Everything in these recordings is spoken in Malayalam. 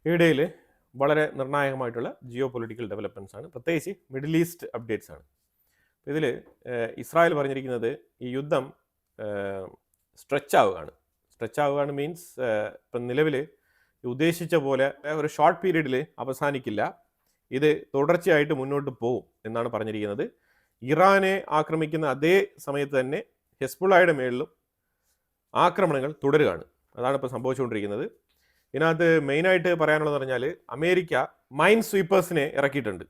ഇടയിൽ വളരെ നിർണായകമായിട്ടുള്ള ജിയോ പൊളിറ്റിക്കൽ ഡെവലപ്മെൻറ്റ്സ് ആണ്, പ്രത്യേകിച്ച് മിഡിൽ ഈസ്റ്റ് അപ്ഡേറ്റ്സ് ആണ്. ഇതിൽ ഇസ്രായേൽ പറഞ്ഞിരിക്കുന്നത് ഈ യുദ്ധം സ്ട്രെച്ച് ആവുകയാണ് മീൻസ് ഇപ്പം നിലവിൽ ഉദ്ദേശിച്ച പോലെ ഒരു ഷോർട്ട് പീരീഡിൽ അവസാനിക്കില്ല, ഇത് തുടർച്ചയായിട്ട് മുന്നോട്ട് പോകും എന്നാണ് പറഞ്ഞിരിക്കുന്നത്. ഇറാനെ ആക്രമിക്കുന്ന അതേ സമയത്ത് തന്നെ ഹെസ്ബുള്ളയുടെ മേളിലും ആക്രമണങ്ങൾ തുടരുകയാണ്. അതാണ് ഇപ്പോൾ സംഭവിച്ചുകൊണ്ടിരിക്കുന്നത്. ഇതിനകത്ത് മെയിനായിട്ട് പറയാനുള്ളത് പറഞ്ഞാൽ അമേരിക്ക മൈൻ സ്വീപ്പേഴ്സിനെ ഇറക്കിയിട്ടുണ്ട്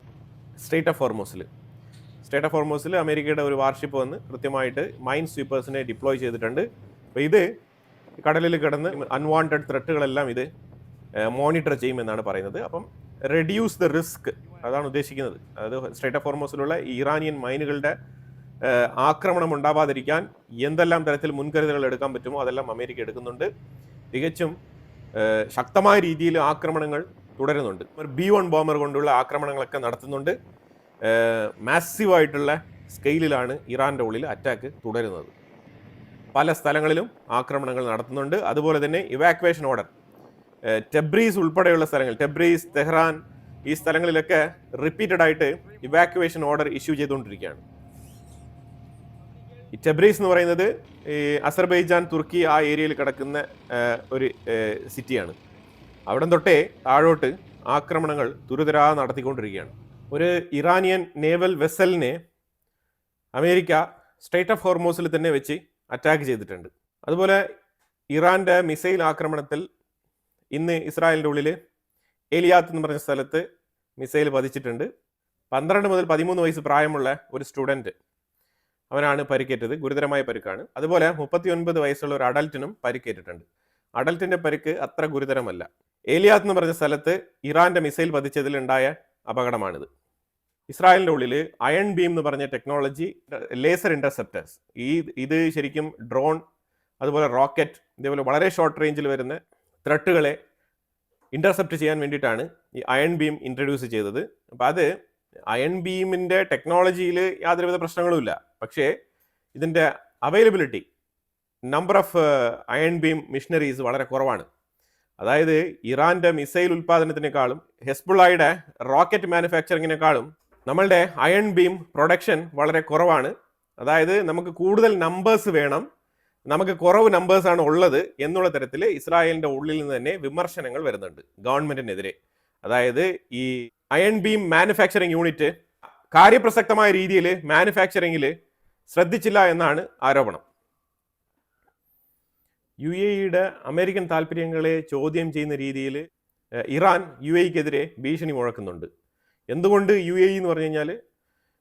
സ്ട്രേറ്റ് ഓഫ് ഹോർമൂസിൽ അമേരിക്കയുടെ ഒരു വാർഷിപ്പ് വന്ന് കൃത്യമായിട്ട് മൈൻ സ്വീപ്പേഴ്സിനെ ഡിപ്ലോയ് ചെയ്തിട്ടുണ്ട്. അപ്പോൾ ഇത് കടലിൽ കിടന്ന് അൺവാണ്ടഡ് ത്രെട്ടുകളെല്ലാം ഇത് മോണിറ്റർ ചെയ്യുമെന്നാണ് പറയുന്നത്. അപ്പം റെഡ്യൂസ് ദ റിസ്ക് അതാണ് ഉദ്ദേശിക്കുന്നത്. അതായത് സ്ട്രേറ്റ് ഓഫ് ഹോർമൂസിലുള്ള ഇറാനിയൻ മൈനുകളുടെ ആക്രമണം ഉണ്ടാവാതിരിക്കാൻ എന്തെല്ലാം തരത്തിൽ മുൻകരുതലുകൾ എടുക്കാൻ പറ്റുമോ അതെല്ലാം അമേരിക്ക എടുക്കുന്നുണ്ട്. തികച്ചും ശക്തമായ രീതിയിൽ ആക്രമണങ്ങൾ തുടരുന്നുണ്ട്. B-1 ബോംബർ കൊണ്ടുള്ള ആക്രമണങ്ങളൊക്കെ നടത്തുന്നുണ്ട്. മാസീവായിട്ടുള്ള സ്കെയിലിലാണ് ഇറാൻ്റെ ഉള്ളിൽ അറ്റാക്ക് തുടരുന്നത്. പല സ്ഥലങ്ങളിലും ആക്രമണങ്ങൾ നടത്തുന്നുണ്ട്. അതുപോലെ തന്നെ ഇവാക്വേഷൻ ഓർഡർ ടെബ്രീസ് ഉൾപ്പെടെയുള്ള സ്ഥലങ്ങൾ, ടെബ്രീസ്, തെഹ്റാൻ, ഈ സ്ഥലങ്ങളിലൊക്കെ റിപ്പീറ്റഡ് ആയിട്ട് ഇവാക്വേഷൻ ഓർഡർ ഇഷ്യൂ ചെയ്തുകൊണ്ടിരിക്കുകയാണ്. ഈ ടെബ്രീസ് എന്ന് പറയുന്നത് ഈ അസർബൈജാൻ, തുർക്കി ആ ഏരിയയിൽ കിടക്കുന്ന ഒരു സിറ്റിയാണ്. അവിടെ തൊട്ടേ താഴോട്ട് ആക്രമണങ്ങൾ തുരുതരാ നടത്തിക്കൊണ്ടിരിക്കുകയാണ്. ഒരു ഇറാനിയൻ നേവൽ വെസലിനെ അമേരിക്ക സ്ട്രേറ്റ് ഓഫ് ഹോർമൂസിൽ തന്നെ വെച്ച് അറ്റാക്ക് ചെയ്തിട്ടുണ്ട്. അതുപോലെ ഇറാൻ്റെ മിസൈൽ ആക്രമണത്തിൽ ഇന്ന് ഇസ്രായേലിൻ്റെ ഉള്ളിൽ ഏലിയാത്ത് എന്ന് പറഞ്ഞ സ്ഥലത്ത് മിസൈൽ പതിച്ചിട്ടുണ്ട്. 12 മുതൽ 13 വയസ്സ് പ്രായമുള്ള ഒരു സ്റ്റുഡൻറ്റ്, അവനാണ് പരിക്കേറ്റത്, ഗുരുതരമായ പരിക്കാണ്. അതുപോലെ 39 വയസ്സുള്ള ഒരു അഡൽറ്റിനും പരിക്കേറ്റിട്ടുണ്ട്. അഡൽറ്റിൻ്റെ പരിക്ക് അത്ര ഗുരുതരമല്ല. ഏലിയാത്ത് എന്ന് പറഞ്ഞ സ്ഥലത്ത് ഇറാൻ്റെ മിസൈൽ പതിച്ചതിലുണ്ടായ അപകടമാണിത്. ഇസ്രായേലിൻ്റെ ഉള്ളിൽ അയൺ ബീം എന്ന് പറഞ്ഞ ടെക്നോളജി, ലേസർ ഇൻ്റർസെപ്റ്റേഴ്സ്, ഇത് ശരിക്കും ഡ്രോൺ, അതുപോലെ റോക്കറ്റ്, ഇതേപോലെ വളരെ ഷോർട്ട് റേഞ്ചിൽ വരുന്ന ത്രെട്ടുകളെ ഇൻ്റർസെപ്റ്റ് ചെയ്യാൻ വേണ്ടിയിട്ടാണ് ഈ അയൺ ബീം ഇൻട്രൊഡ്യൂസ് ചെയ്തത്. അപ്പോൾ അത് അയൺ ബീമിൻ്റെ ടെക്നോളജിയിൽ യാതൊരുവിധ പ്രശ്നങ്ങളുമില്ല. പക്ഷേ ഇതിൻ്റെ availability, number of iron beam missionaries വളരെ കുറവാണ്. അതായത് ഇറാൻ്റെ മിസൈൽ ഉൽപ്പാദനത്തിനേക്കാളും ഹെസ്ബുള്ളയുടെ റോക്കറ്റ് മാനുഫാക്ചറിങ്ങിനേക്കാളും നമ്മളുടെ അയൺ ബീം പ്രൊഡക്ഷൻ വളരെ കുറവാണ്. അതായത് നമുക്ക് കൂടുതൽ നമ്പേഴ്സ് വേണം, നമുക്ക് കുറവ് നമ്പേഴ്സാണ് ഉള്ളത് എന്നുള്ള തരത്തിൽ ഇസ്രായേലിൻ്റെ ഉള്ളിൽ നിന്ന് തന്നെ വിമർശനങ്ങൾ വരുന്നുണ്ട് ഗവൺമെൻറ്റിനെതിരെ. അതായത് ഈ അയൺ ബീം മാനുഫാക്ചറിങ് യൂണിറ്റ് കാര്യപ്രസക്തമായ രീതിയിൽ മാനുഫാക്ചറിങ്ങിൽ ശ്രദ്ധിച്ചില്ല എന്നാണ് ആരോപണം. UAE-യുടെ അമേരിക്കൻ താല്പര്യങ്ങളെ ചോദ്യം ചെയ്യുന്ന രീതിയിൽ ഇറാൻ UAE-ക്കെതിരെ ഭീഷണി മുഴക്കുന്നുണ്ട്. എന്തുകൊണ്ട് UAE എന്ന് പറഞ്ഞു കഴിഞ്ഞാൽ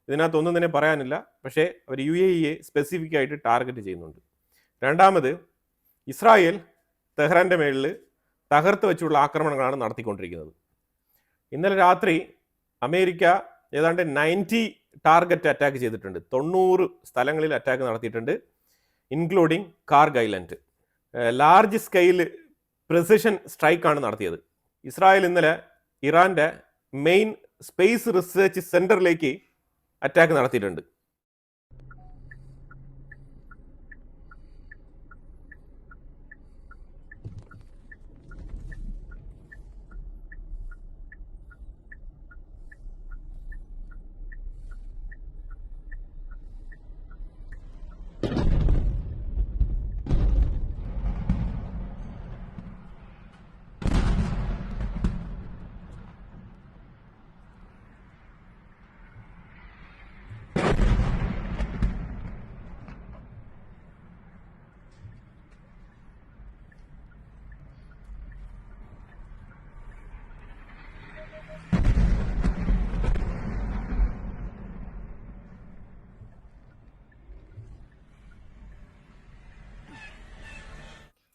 ഇതിനകത്തൊന്നും തന്നെ പറയാനില്ല. പക്ഷേ അവർ UAE-യെ സ്പെസിഫിക് ആയിട്ട് ടാർഗറ്റ് ചെയ്യുന്നുണ്ട്. രണ്ടാമത്, ഇസ്രായേൽ തെഹ്റാൻ്റെ മേളിൽ തകർത്ത് വെച്ചുള്ള ആക്രമണങ്ങളാണ് നടത്തിക്കൊണ്ടിരിക്കുന്നത്. ഇന്നലെ രാത്രി അമേരിക്ക ഏതാണ്ട് 90 ടാർഗറ്റ് അറ്റാക്ക് ചെയ്തിട്ടുണ്ട്. 90 സ്ഥലങ്ങളിൽ അറ്റാക്ക് നടത്തിയിട്ടുണ്ട്, including Kharg island. Large scale precision സ്ട്രൈക്കാണ് നടത്തിയത്. ഇസ്രായേൽ ഇന്നലെ ഇറാൻ്റെ മെയിൻ സ്പേസ് റിസർച്ച് സെൻറ്ററിലേക്ക് അറ്റാക്ക് നടത്തിയിട്ടുണ്ട്.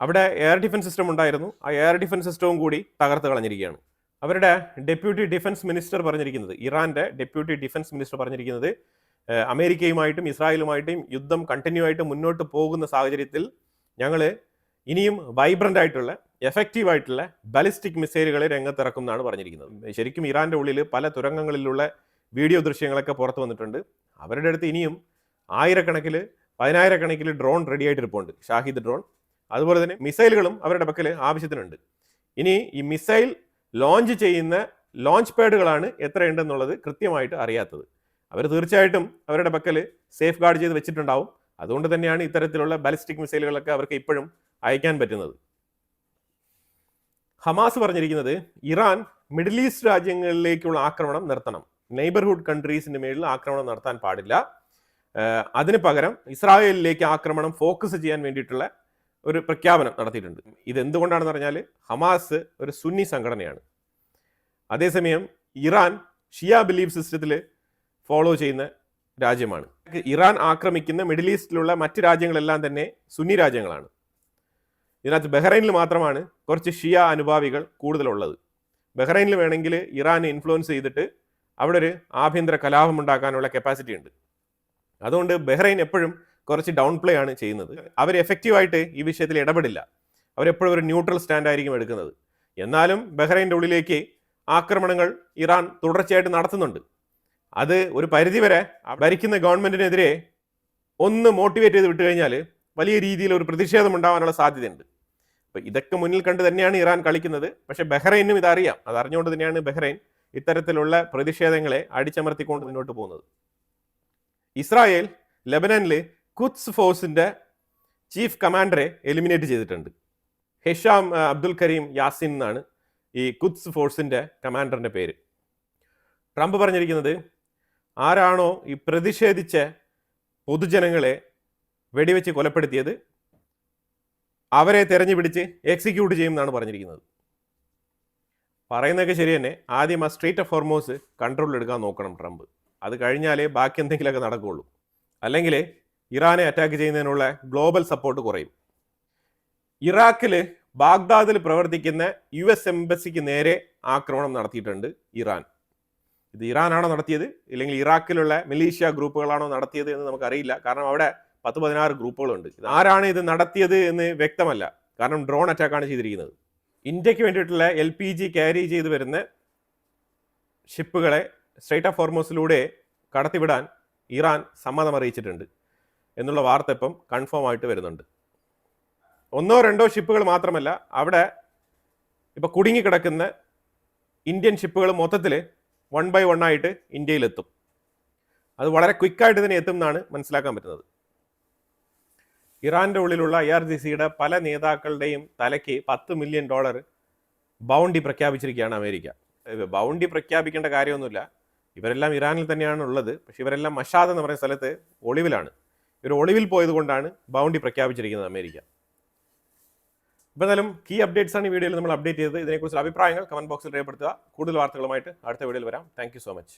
അവിടെ എയർ ഡിഫൻസ് സിസ്റ്റം ഉണ്ടായിരുന്നു, ആ എയർ ഡിഫൻസ് സിസ്റ്റവും കൂടി തകർത്ത് കളഞ്ഞിരിക്കുകയാണ്. അവരുടെ ഡെപ്യൂട്ടി ഡിഫൻസ് മിനിസ്റ്റർ പറഞ്ഞിരിക്കുന്നത്, ഇറാൻ്റെ ഡെപ്യൂട്ടി ഡിഫൻസ് മിനിസ്റ്റർ പറഞ്ഞിരിക്കുന്നത്, അമേരിക്കയുമായിട്ടും ഇസ്രായേലുമായിട്ടും യുദ്ധം കണ്ടിന്യൂ ആയിട്ട് മുന്നോട്ട് പോകുന്ന സാഹചര്യത്തിൽ ഞങ്ങൾ ഇനിയും വൈബ്രൻ്റ് ആയിട്ടുള്ള എഫക്റ്റീവ് ആയിട്ടുള്ള ബാലിസ്റ്റിക് മിസൈലുകളെ രംഗത്തിറക്കും എന്നാണ് പറഞ്ഞിരിക്കുന്നത്. ശരിക്കും ഇറാൻ്റെ ഉള്ളിൽ പല തുരങ്കങ്ങളിലുള്ള വീഡിയോ ദൃശ്യങ്ങളൊക്കെ പുറത്തു വന്നിട്ടുണ്ട്. അവരുടെ അടുത്ത് ഇനിയും ആയിരക്കണക്കിൽ 10,000 ഡ്രോൺ റെഡി ആയിട്ടിരിപ്പുണ്ട്, ഷാഹിദ് ഡ്രോൺ. അതുപോലെ തന്നെ മിസൈലുകളും അവരുടെ പക്കൽ ആവശ്യത്തിനുണ്ട്. ഇനി ഈ മിസൈൽ ലോഞ്ച് ചെയ്യുന്ന ലോഞ്ച് പാഡുകളാണ് എത്രയുണ്ടെന്നുള്ളത് കൃത്യമായിട്ട് അറിയാത്തത്. അവർ തീർച്ചയായിട്ടും അവരുടെ പക്കൽ സേഫ് ഗാർഡ് ചെയ്ത് വെച്ചിട്ടുണ്ടാവും. അതുകൊണ്ട് തന്നെയാണ് ഇത്തരത്തിലുള്ള ബാലിസ്റ്റിക് മിസൈലുകളൊക്കെ അവർക്ക് ഇപ്പോഴും അയക്കാൻ പറ്റുന്നത്. ഹമാസ് പറഞ്ഞിരിക്കുന്നത് ഇറാൻ മിഡിൽ ഈസ്റ്റ് രാജ്യങ്ങളിലേക്കുള്ള ആക്രമണം നിർത്തണം, നെയ്ബർഹുഡ് കൺട്രീസിന്റെ മേളിൽ ആക്രമണം നടത്താൻ പാടില്ല, അതിന് പകരം ഇസ്രായേലിലേക്ക് ആക്രമണം ഫോക്കസ് ചെയ്യാൻ വേണ്ടിയിട്ടുള്ള ഒരു പ്രഖ്യാപനം നടത്തിയിട്ടുണ്ട്. ഇതെന്തുകൊണ്ടാണെന്ന് പറഞ്ഞാൽ ഹമാസ് ഒരു സുന്നി സംഘടനയാണ്. അതേസമയം ഇറാൻ ഷിയ ബിലീഫ് സിസ്റ്റത്തിൽ ഫോളോ ചെയ്യുന്ന രാജ്യമാണ്. ഇറാൻ ആക്രമിക്കുന്ന മിഡിൽ ഈസ്റ്റിലുള്ള മറ്റ് രാജ്യങ്ങളെല്ലാം തന്നെ സുന്നി രാജ്യങ്ങളാണ്. ഇതിനകത്ത് ബഹ്റൈനിൽ മാത്രമാണ് കുറച്ച് ഷിയ അനുഭാവികൾ കൂടുതലുള്ളത്. ബഹ്റൈനിൽ വേണമെങ്കിൽ ഇറാനെ ഇൻഫ്ലുവൻസ് ചെയ്തിട്ട് അവിടെ ഒരു ആഭ്യന്തര കലാപം ഉണ്ടാക്കാനുള്ള കപ്പാസിറ്റി ഉണ്ട്. അതുകൊണ്ട് ബഹ്റൈൻ എപ്പോഴും കുറച്ച് ഡൗൺ പ്ലേ ആണ് ചെയ്യുന്നത്. അവർ എഫക്റ്റീവായിട്ട് ഈ വിഷയത്തിൽ ഇടപെടില്ല. അവരെപ്പോഴും ഒരു ന്യൂട്രൽ സ്റ്റാൻഡ് ആയിരിക്കും എടുക്കുന്നത്. എന്നാലും ബഹ്റൈൻ്റെ ഉള്ളിലേക്ക് ആക്രമണങ്ങൾ ഇറാൻ തുടർച്ചയായിട്ട് നടത്തുന്നുണ്ട്. അത് ഒരു പരിധിവരെ ഭരിക്കുന്ന ഗവൺമെന്റിനെതിരെ ഒന്ന് മോട്ടിവേറ്റ് ചെയ്ത് വിട്ടു കഴിഞ്ഞാൽ വലിയ രീതിയിൽ ഒരു പ്രതിഷേധം ഉണ്ടാവാനുള്ള സാധ്യതയുണ്ട്. അപ്പോൾ ഇതൊക്കെ മുന്നിൽ കണ്ട് തന്നെയാണ് ഇറാൻ കളിക്കുന്നത്. പക്ഷേ ബഹ്റൈനും ഇതറിയാം. അത് അറിഞ്ഞുകൊണ്ട് തന്നെയാണ് ബഹ്റൈൻ ഇത്തരത്തിലുള്ള പ്രതിഷേധങ്ങളെ അടിച്ചമർത്തിക്കൊണ്ട് മുന്നോട്ട് പോകുന്നത്. ഇസ്രായേൽ ലെബനനിൽ ഖുദ്സ് ഫോഴ്സിന്റെ ചീഫ് കമാൻഡറെ എലിമിനേറ്റ് ചെയ്തിട്ടുണ്ട്. ഹിഷാം അബ്ദുൽ കരീം യാസിൻ എന്നാണ് ഈ ഖുദ്സ് ഫോഴ്സിന്റെ കമാൻഡറിന്റെ പേര്. ട്രംപ് പറഞ്ഞിരിക്കുന്നത് ആരാണോ ഈ പ്രതിഷേധിച്ച പൊതുജനങ്ങളെ വെടിവെച്ച് കൊലപ്പെടുത്തിയത് അവരെ തെരഞ്ഞു പിടിച്ച് എക്സിക്യൂട്ട് ചെയ്യും എന്നാണ് പറഞ്ഞിരിക്കുന്നത്. പറയുന്നതൊക്കെ ശരി തന്നെ. ആദ്യം ആ സ്ട്രീറ്റ് ഓഫ് ഹോർമോസ് കൺട്രോളിൽ എടുക്കാൻ നോക്കണം ട്രംപ്. അത് കഴിഞ്ഞാലേ ബാക്കി എന്തെങ്കിലുമൊക്കെ നടക്കുകയുള്ളൂ. അല്ലെങ്കിൽ ഇറാനെ അറ്റാക്ക് ചെയ്യുന്നതിനുള്ള ഗ്ലോബൽ സപ്പോർട്ട് കുറയും. ഇറാഖിൽ ബാഗ്ദാദിൽ പ്രവർത്തിക്കുന്ന US എംബസിക്ക് നേരെ ആക്രമണം നടത്തിയിട്ടുണ്ട് ഇറാൻ. ഇത് ഇറാനാണോ നടത്തിയത് ഇല്ലെങ്കിൽ ഇറാഖിലുള്ള മിലീഷ്യ ഗ്രൂപ്പുകളാണോ നടത്തിയത് എന്ന് നമുക്കറിയില്ല. കാരണം അവിടെ 10-16 ഗ്രൂപ്പുകളുണ്ട്. ആരാണ് ഇത് നടത്തിയത് എന്ന് വ്യക്തമല്ല. കാരണം ഡ്രോൺ അറ്റാക്കാണ് ചെയ്തിരിക്കുന്നത്. ഇന്ത്യക്ക് വേണ്ടിയിട്ടുള്ള LPG ക്യാരി ചെയ്ത് വരുന്ന ഷിപ്പുകളെ സ്ട്രൈറ്റ് ഓഫ് ഹോർമോസിലൂടെ കടത്തിവിടാൻ ഇറാൻ സമ്മതം അറിയിച്ചിട്ടുണ്ട് എന്നുള്ള വാർത്ത ഇപ്പം കൺഫേം ആയിട്ട് വരുന്നുണ്ട്. 1-2 ഷിപ്പുകൾ മാത്രമല്ല, അവിടെ ഇപ്പം കുടുങ്ങിക്കിടക്കുന്ന ഇന്ത്യൻ ഷിപ്പുകൾ മൊത്തത്തിൽ 1 by 1 ആയിട്ട് ഇന്ത്യയിലെത്തും. അത് വളരെ ക്വിക്കായിട്ട് തന്നെ എത്തും എന്നാണ് മനസ്സിലാക്കാൻ പറ്റുന്നത്. ഇറാൻ്റെ ഉള്ളിലുള്ള IRGCയുടെ പല നേതാക്കളുടെയും തലയ്ക്ക് $10 മില്യൺ ബൗണ്ടി പ്രഖ്യാപിച്ചിരിക്കുകയാണ് അമേരിക്ക. ബൗണ്ടി പ്രഖ്യാപിക്കേണ്ട കാര്യമൊന്നുമില്ല. ഇവരെല്ലാം ഇറാനിൽ തന്നെയാണ് ഉള്ളത്. പക്ഷെ ഇവരെല്ലാം മഷാദ് എന്ന് പറയുന്ന സ്ഥലത്ത് ഒളിവിലാണ്. ഇവർ ഒളിവിൽ പോയത് കൊണ്ടാണ് ബൗണ്ടി പ്രഖ്യാപിച്ചിരിക്കുന്നത് അമേരിക്ക. ഇപ്പോൾ എന്തായാലും കീ അപ്ഡേറ്റ്സ് ആണ് ഈ വീഡിയോയിൽ നമ്മൾ അപ്ഡേറ്റ് ചെയ്തത്. ഇതിനെക്കുറിച്ചുള്ള അഭിപ്രായങ്ങൾ കമന്റ് ബോക്സിൽ രേഖപ്പെടുത്തുക. കൂടുതൽ വാർത്തകളുമായിട്ട് അടുത്ത വീഡിയോയിൽ വരാം. Thank you so much.